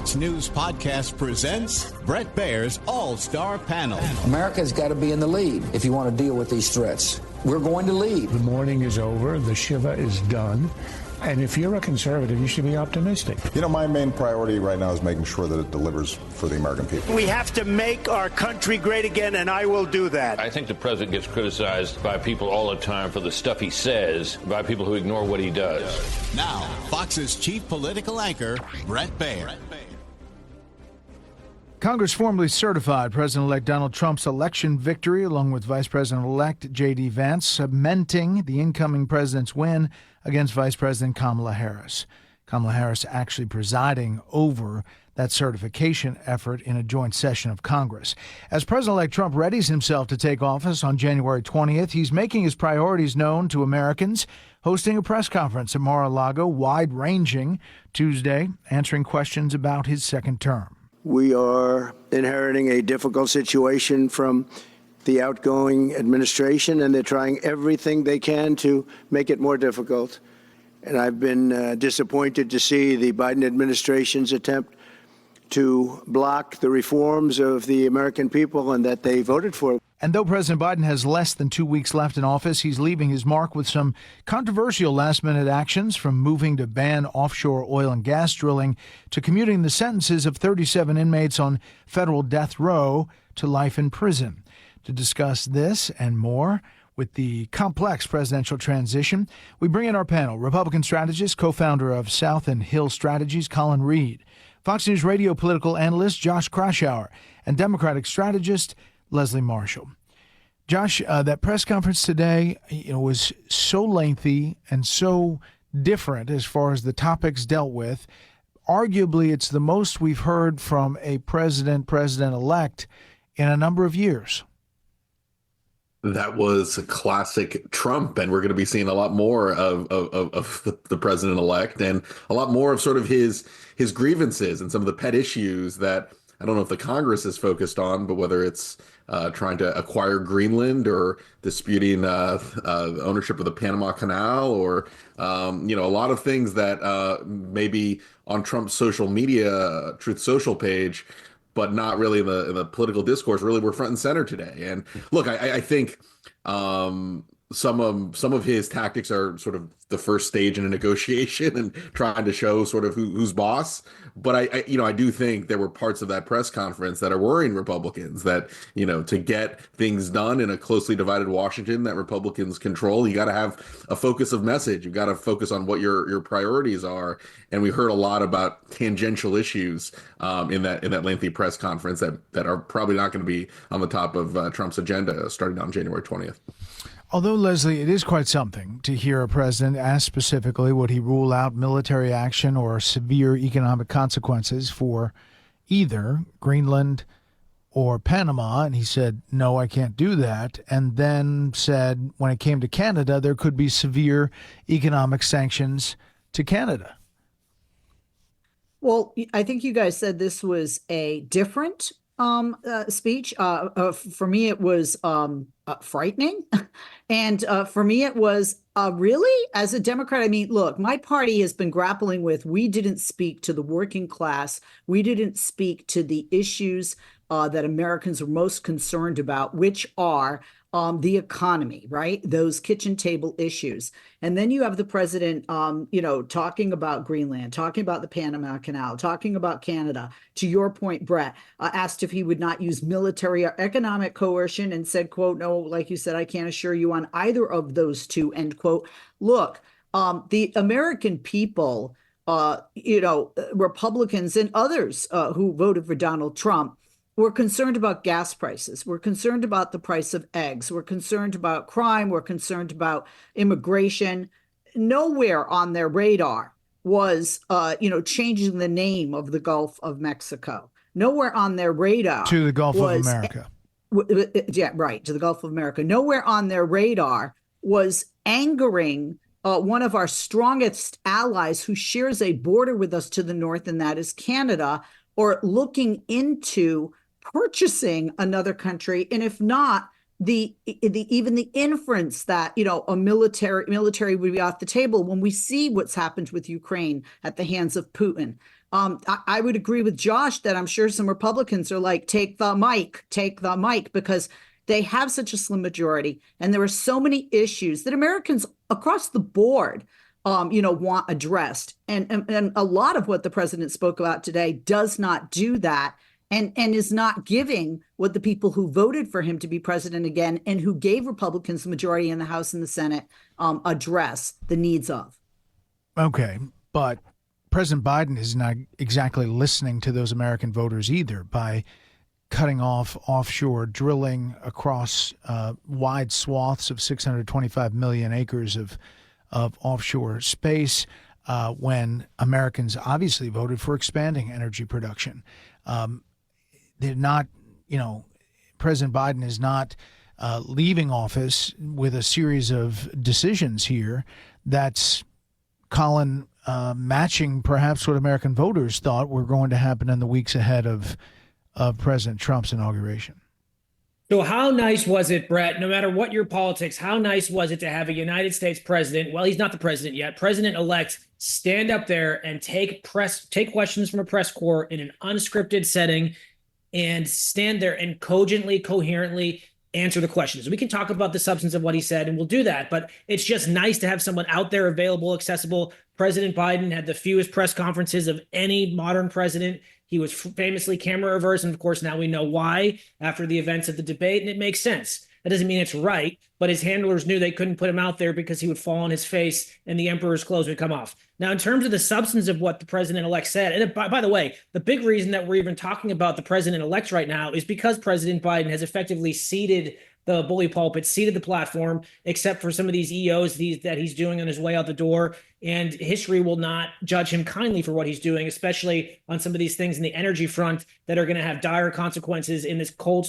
Fox News Podcast presents Bret Baier's All-Star Panel. America's got to be in the lead if you want to deal with these threats. We're going to lead. The mourning is over. The Shiva is done. And if you're a conservative, you should be optimistic. You know, my main priority right now is making sure that it delivers for the American people. We have to make our country great again, and I will do that. I think the president gets criticized by people all the time for the stuff he says, by people who ignore what he does. Now, Fox's chief political anchor, Bret Baier. Congress formally certified President-elect Donald Trump's election victory, along with Vice President-elect J.D. Vance, cementing the incoming president's win against Vice President Kamala Harris. Kamala Harris actually presiding over that certification effort in a joint session of Congress. As President-elect Trump readies himself to take office on January 20th, he's making his priorities known to Americans, hosting a press conference at Mar-a-Lago, wide-ranging, Tuesday, answering questions about his second term. We are inheriting a difficult situation from the outgoing administration, and they're trying everything they can to make it more difficult. And I've been disappointed to see the Biden administration's attempt to block the reforms of the American people and that they voted for. And though President Biden has less than 2 weeks left in office, he's leaving his mark with some controversial last-minute actions, from moving to ban offshore oil and gas drilling to commuting the sentences of 37 inmates on federal death row to life in prison. To discuss this and more with the complex presidential transition, we bring in our panel, Republican strategist, co-founder of South and Hill Strategies, Colin Reed, Fox News radio political analyst Josh Kraushaar, and Democratic strategist Leslie Marshall. Josh, that press conference today, was so lengthy and so different as far as the topics dealt with. Arguably, it's the most we've heard from a president-elect in a number of years. That was a classic Trump, and we're going to be seeing a lot more of the president-elect, and a lot more of sort of his grievances and some of the pet issues that I don't know if the Congress is focused on, but whether it's trying to acquire Greenland or disputing ownership of the Panama Canal, or a lot of things that maybe on Trump's social media, Truth Social page, but not really in the political discourse, really were front and center today. And look, I think some of his tactics are sort of the first stage in a negotiation and trying to show sort of who's boss. But I do think there were parts of that press conference that are worrying Republicans, that, to get things done in a closely divided Washington that Republicans control, you got to have a focus of message. You've got to focus on what your priorities are. And we heard a lot about tangential issues in that lengthy press conference that are probably not going to be on the top of Trump's agenda starting on January 20th. Although, Leslie, it is quite something to hear a president ask specifically would he rule out military action or severe economic consequences for either Greenland or Panama. And he said, no, I can't do that. And then said when it came to Canada, there could be severe economic sanctions to Canada. Well, I think you guys said this was a different speech. For me, it was frightening. And for me, it was really, as a Democrat, I mean, look, my party has been grappling with, we didn't speak to the working class. We didn't speak to the issues that Americans are most concerned about, which are the economy, right? Those kitchen table issues. And then you have the president, talking about Greenland, talking about the Panama Canal, talking about Canada. To your point, Bret, asked if he would not use military or economic coercion and said, quote, no, like you said, I can't assure you on either of those two, end quote. Look, the American people, Republicans and others who voted for Donald Trump, we're concerned about gas prices. We're concerned about the price of eggs. We're concerned about crime. We're concerned about immigration. Nowhere on their radar was, changing the name of the Gulf of Mexico. Nowhere on their radar to the Gulf of America. Yeah, right, to the Gulf of America. Nowhere on their radar was angering one of our strongest allies who shares a border with us to the north, and that is Canada, or looking into purchasing another country, and if not, even the inference that a military would be off the table when we see what's happened with Ukraine at the hands of Putin. I would agree with Josh that I'm sure some Republicans are like, take the mic, because they have such a slim majority. And there are so many issues that Americans across the board, want addressed. And a lot of what the president spoke about today does not do that, and is not giving what the people who voted for him to be president again and who gave Republicans the majority in the House and the Senate address the needs of. Okay, but President Biden is not exactly listening to those American voters either by cutting off offshore drilling across wide swaths of 625 million acres of offshore space when Americans obviously voted for expanding energy production. They're not, President Biden is not leaving office with a series of decisions here that's, Colin, matching perhaps what American voters thought were going to happen in the weeks ahead of President Trump's inauguration. So how nice was it, Bret, no matter what your politics, how nice was it to have a United States president, well, he's not the president yet, president-elect, stand up there and take questions from a press corps in an unscripted setting and stand there and cogently, coherently answer the questions. We can talk about the substance of what he said, and we'll do that, but it's just nice to have someone out there available, accessible. President Biden had the fewest press conferences of any modern president. He was famously camera reversed, and of course now we know why after the events of the debate, and it makes sense. That doesn't mean it's right, but his handlers knew they couldn't put him out there because he would fall on his face and the emperor's clothes would come off. Now, in terms of the substance of what the president-elect said, and by the way, the big reason that we're even talking about the president-elect right now is because President Biden has effectively ceded the bully pulpit, ceded the platform, except for some of these EOs that he's doing on his way out the door. And history will not judge him kindly for what he's doing, especially on some of these things in the energy front that are going to have dire consequences in this cold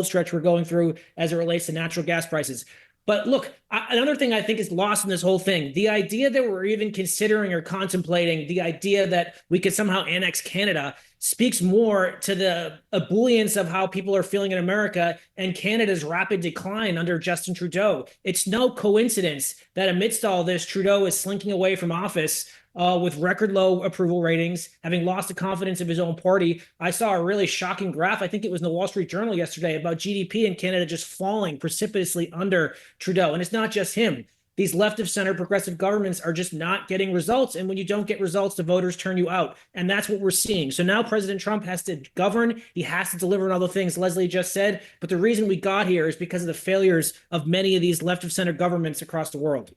stretch we're going through as it relates to natural gas prices. But look, another thing I think is lost in this whole thing, the idea that we're even considering or contemplating the idea that we could somehow annex Canada speaks more to the ebullience of how people are feeling in America and Canada's rapid decline under Justin Trudeau. It's no coincidence that amidst all this, Trudeau is slinking away from office with record low approval ratings, having lost the confidence of his own party. I saw a really shocking graph, I think it was in the Wall Street Journal yesterday, about GDP in Canada just falling precipitously under Trudeau. And it's not just him. These left of center progressive governments are just not getting results. And when you don't get results, the voters turn you out. And that's what we're seeing. So now President Trump has to govern. He has to deliver on all the things Leslie just said. But the reason we got here is because of the failures of many of these left of center governments across the world.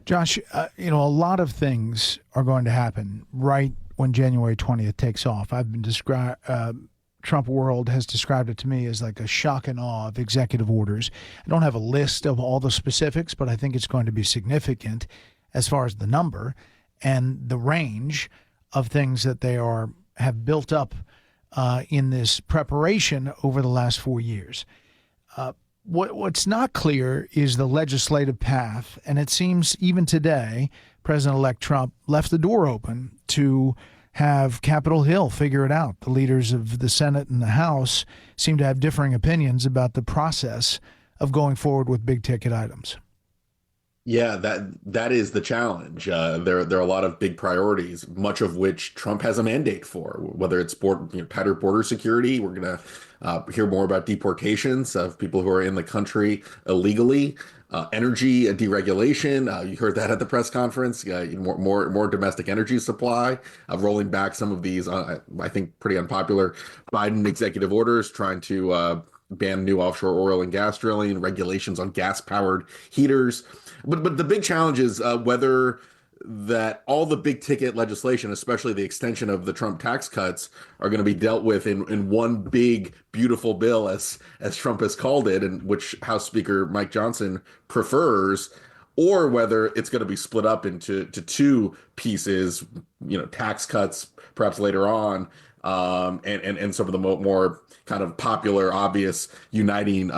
Josh, a lot of things are going to happen right when January 20th takes off. I've been Trump world has described it to me as like a shock and awe of executive orders. I don't have a list of all the specifics, but I think it's going to be significant as far as the number and the range of things that they have built up in this preparation over the last 4 years. What's not clear is the legislative path, and it seems even today, President-elect Trump left the door open to have Capitol Hill figure it out. The leaders of the Senate and the House seem to have differing opinions about the process of going forward with big ticket items. Yeah, that is the challenge. There are a lot of big priorities, much of which Trump has a mandate for, whether it's tighter border security. We're going to hear more about deportations of people who are in the country illegally. Energy deregulation. You heard that at the press conference. More domestic energy supply. Rolling back some of these, I think, pretty unpopular Biden executive orders, trying to ban new offshore oil and gas drilling, regulations on gas-powered heaters. But the big challenge is whether that all the big ticket legislation, especially the extension of the Trump tax cuts, are going to be dealt with in one big, beautiful bill, as Trump has called it, and which House Speaker Mike Johnson prefers, or whether it's going to be split up into two pieces, tax cuts perhaps later on, and some of the more kind of popular, obvious, uniting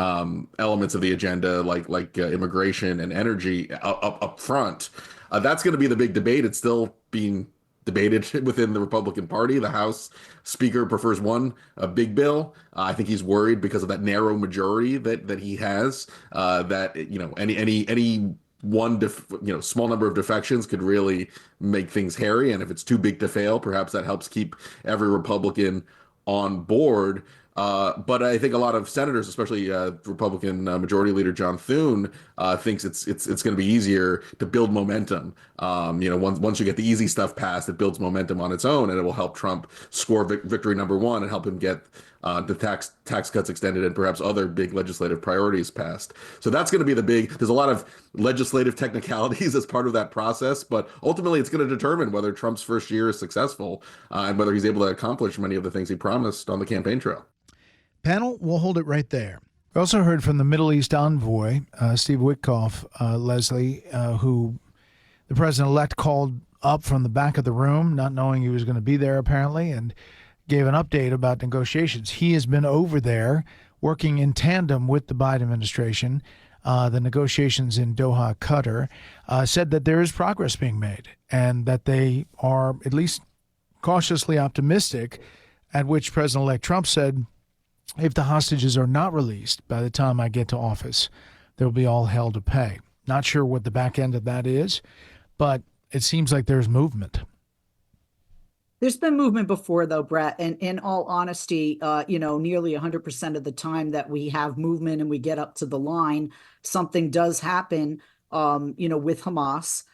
elements of the agenda, like immigration and energy up front. That's going to be the big debate. It's still being debated within the Republican Party. The House Speaker prefers a big bill. I think he's worried because of that narrow majority that he has. That any small number of defections could really make things hairy. And if it's too big to fail, perhaps that helps keep every Republican on board. But I think a lot of senators, especially Republican Majority Leader John Thune, thinks it's going to be easier to build momentum. Once you get the easy stuff passed, it builds momentum on its own, and it will help Trump score victory number one and help him get the tax cuts extended and perhaps other big legislative priorities passed. So that's going to be there's a lot of legislative technicalities as part of that process, but ultimately it's going to determine whether Trump's first year is successful and whether he's able to accomplish many of the things he promised on the campaign trail. Panel, we'll hold it right there. We also heard from the Middle East envoy, Steve Witkoff, Leslie, who the president-elect called up from the back of the room, not knowing he was going to be there apparently, and gave an update about negotiations. He has been over there working in tandem with the Biden administration, the negotiations in Doha, Qatar, said that there is progress being made and that they are at least cautiously optimistic, at which President-elect Trump said, if the hostages are not released by the time I get to office, there will be all hell to pay. Not sure what the back end of that is, but it seems like there's movement. There's been movement before, though, Bret. And in all honesty, nearly 100% of the time that we have movement and we get up to the line, something does happen, with Hamas,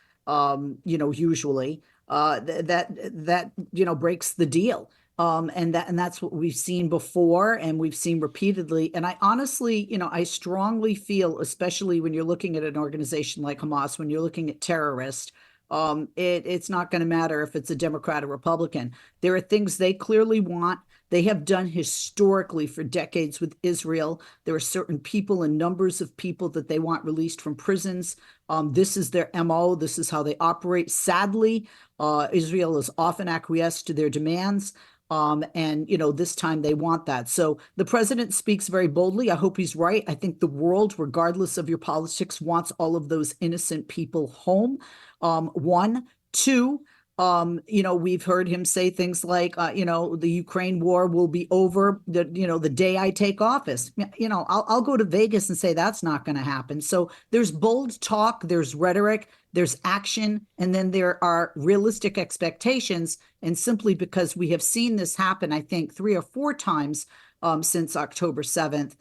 usually that breaks the deal. And that's what we've seen before and we've seen repeatedly. And I honestly, I strongly feel, especially when you're looking at an organization like Hamas, when you're looking at terrorists, it's not going to matter if it's a Democrat or Republican. There are things they clearly want. They have done historically for decades with Israel. There are certain people and numbers of people that they want released from prisons. This is their MO. This is how they operate. Sadly, Israel has often acquiesced to their demands. This time they want that. So the president speaks very boldly. I hope he's right. I think the world, regardless of your politics, wants all of those innocent people home. One, two, we've heard him say things like, the Ukraine war will be over the day I take office. I'll go to Vegas and say that's not going to happen. So there's bold talk, there's rhetoric, there's action, and then there are realistic expectations. And simply because we have seen this happen, I think 3 or 4 times since October 7th,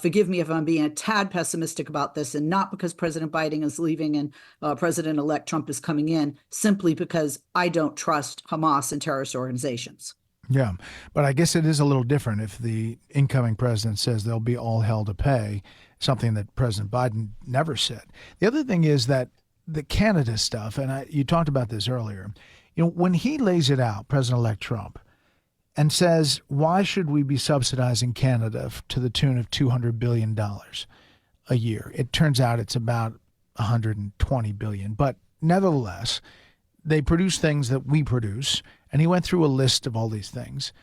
forgive me if I'm being a tad pessimistic about this, and not because President Biden is leaving and President-elect Trump is coming in, simply because I don't trust Hamas and terrorist organizations. Yeah, but I guess it is a little different if the incoming president says there'll be all hell to pay, something that President Biden never said. The other thing is that the Canada stuff, and you talked about this earlier, when he lays it out, President-elect Trump, and says, why should we be subsidizing Canada to the tune of $200 billion a year? It turns out it's about $120 billion. But nevertheless, they produce things that we produce. And he went through a list of all these things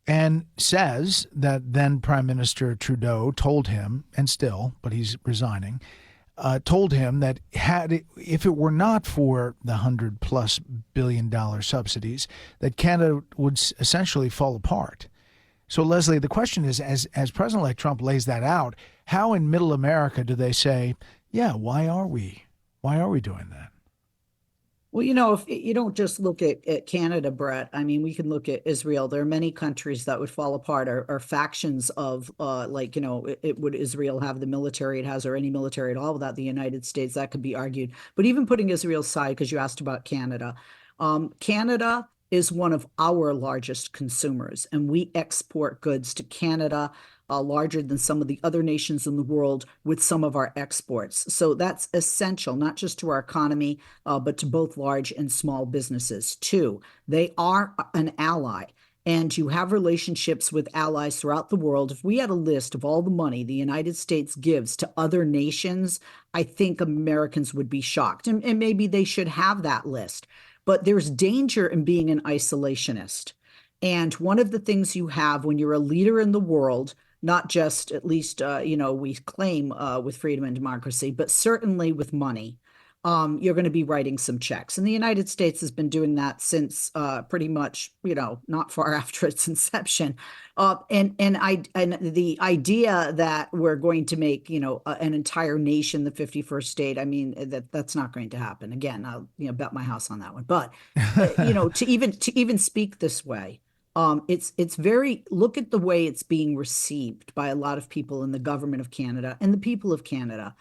and says that then Prime Minister Trudeau told him, and still, but he's resigning, told him that if it were not for the $100+ billion subsidies, that Canada would essentially fall apart. So, Leslie, the question is, as President-elect Trump lays that out, how in Middle America do they say, yeah, why are we doing that? Well, if you don't just look at Canada, Bret, I mean, we can look at Israel. There are many countries that would fall apart, or factions of would Israel have the military it has or any military at all without the United States? That could be argued. But even putting Israel aside, because you asked about Canada, Canada is one of our largest consumers, and we export goods to Canada larger than some of the other nations in the world with some of our exports. So that's essential, not just to our economy, but to both large and small businesses too. They are an ally, and you have relationships with allies throughout the world. If we had a list of all the money the United States gives to other nations, I think Americans would be shocked, and maybe they should have that list. But there's danger in being an isolationist. And one of the things you have when you're a leader in the world, not just, at least, we claim with freedom and democracy, but certainly with money, you're going to be writing some checks. And the United States has been doing that since pretty much, not far after its inception. And the idea that we're going to make, an entire nation the 51st state, I mean, that's not going to happen. Again, I'll bet my house on that one. But to even speak this way, it's very, look at the way it's being received by a lot of people in the government of Canada and the people of Canada.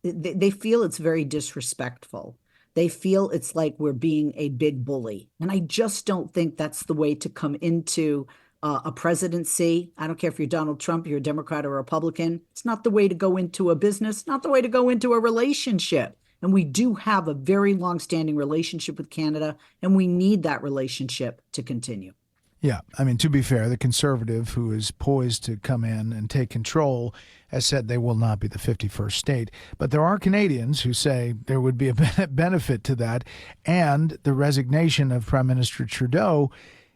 They feel it's very disrespectful. They feel it's like we're being a big bully. And I just don't think that's the way to come into a presidency. I don't care if you're Donald Trump, you're a Democrat or a Republican. It's not the way to go into a business, not the way to go into a relationship. And we do have a very long-standing relationship with Canada, and we need that relationship to continue. Yeah, I mean, to be fair, the conservative who is poised to come in and take control has said they will not be the 51st state. But there are Canadians who say there would be a benefit to that. And the resignation of Prime Minister Trudeau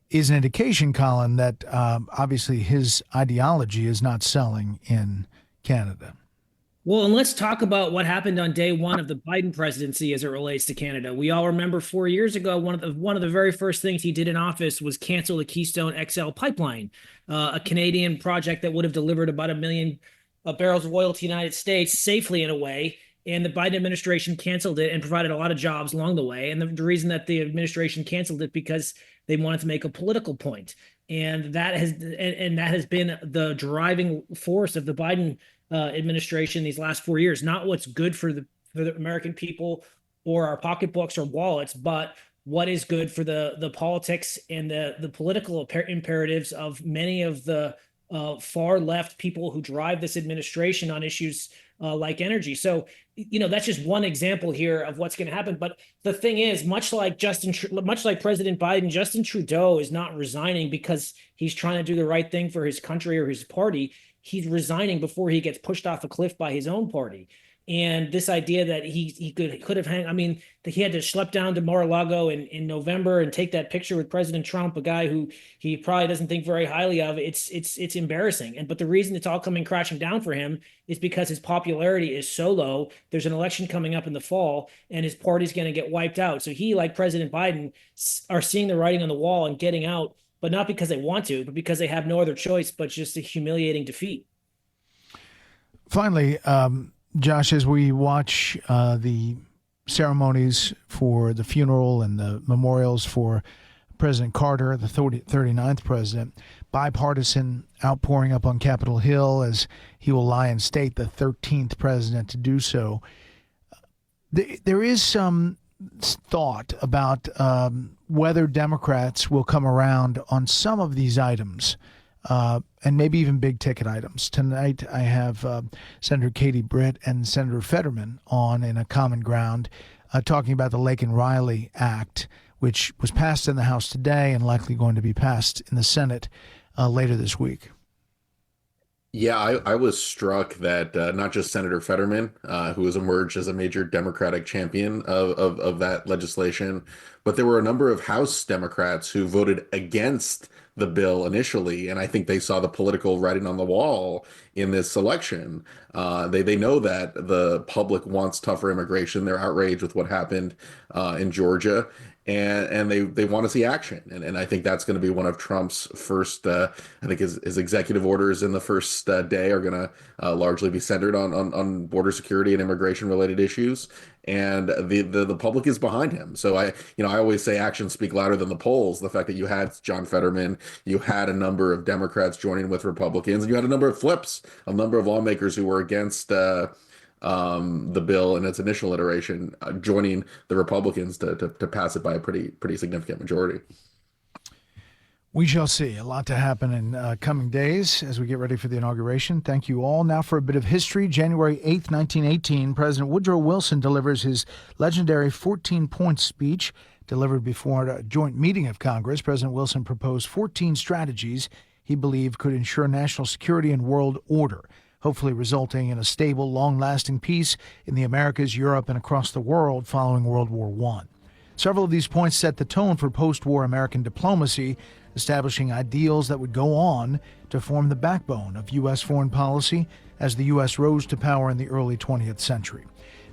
is an indication, Colin, that obviously his ideology is not selling in Canada. Well, and let's talk about what happened on day one of the Biden presidency as it relates to Canada. We all remember 4 years ago, one of the very first things he did in office was cancel the Keystone XL pipeline, a Canadian project that would have delivered about 1 million barrels of oil to the United States safely in a way. And the Biden administration canceled it and provided a lot of jobs along the way. And the reason that the administration canceled it because they wanted to make a political point. And that has been the driving force of the Biden administration these last 4 years, not what's good for the American people or our pocketbooks or wallets, but what is good for the politics and the political imperatives of many of the far left people who drive this administration on issues like energy. So, that's just one example here of what's going to happen. But the thing is, much like President Biden, Justin Trudeau is not resigning because he's trying to do the right thing for his country or his party. He's resigning before he gets pushed off a cliff by his own party. And this idea that he could have that he had to schlep down to Mar-a-Lago in November and take that picture with President Trump, a guy who he probably doesn't think very highly of. It's embarrassing. But the reason it's all coming crashing down for him is because his popularity is so low. There's an election coming up in the fall, and his party's going to get wiped out. So he, like President Biden, are seeing the writing on the wall and getting out, but not because they want to, but because they have no other choice but just a humiliating defeat. Finally, Josh, as we watch the ceremonies for the funeral and the memorials for President Carter, the 39th president, bipartisan outpouring up on Capitol Hill as he will lie in state, the 13th president to do so. There is some thought about whether Democrats will come around on some of these items, and maybe even big ticket items. Tonight, I have Senator Katie Bret and Senator Fetterman on in a common ground talking about the Lake and Riley Act, which was passed in the House today and likely going to be passed in the Senate later this week. Yeah, I was struck that not just Senator Fetterman, who has emerged as a major Democratic champion of that legislation, but there were a number of House Democrats who voted against the bill initially, and I think they saw the political writing on the wall in this election. They know that the public wants tougher immigration. They're outraged with what happened in Georgia, and they want to see action. And I think that's going to be one of Trump's first, I think his executive orders in the first day are going to largely be centered on border security and immigration related issues. And the public is behind him. So I always say actions speak louder than the polls. The fact that you had John Fetterman, you had a number of Democrats joining with Republicans, and you had a number of flips, a number of lawmakers who were against the bill in its initial iteration, joining the Republicans to pass it by a pretty significant majority. We shall see. A lot to happen in coming days as we get ready for the inauguration. Thank you all. Now for a bit of history. January 8th, 1918, President Woodrow Wilson delivers his legendary 14-point speech delivered before a joint meeting of Congress. President Wilson proposed 14 strategies he believed could ensure national security and world order, hopefully resulting in a stable, long-lasting peace in the Americas, Europe, and across the world following World War I. Several of these points set the tone for post-war American diplomacy, establishing ideals that would go on to form the backbone of U.S. foreign policy as the U.S. rose to power in the early 20th century.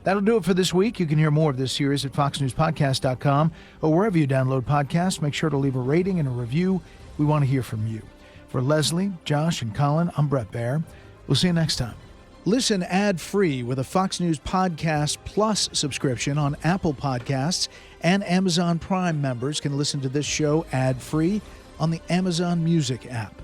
That'll do it for this week. You can hear more of this series at foxnewspodcast.com or wherever you download podcasts. Make sure to leave a rating and a review. We want to hear from you. For Leslie, Josh, and Colin, I'm Bret Baier. We'll see you next time. Listen ad-free with a Fox News Podcast Plus subscription on Apple Podcasts, and Amazon Prime members can listen to this show ad-free on the Amazon Music app.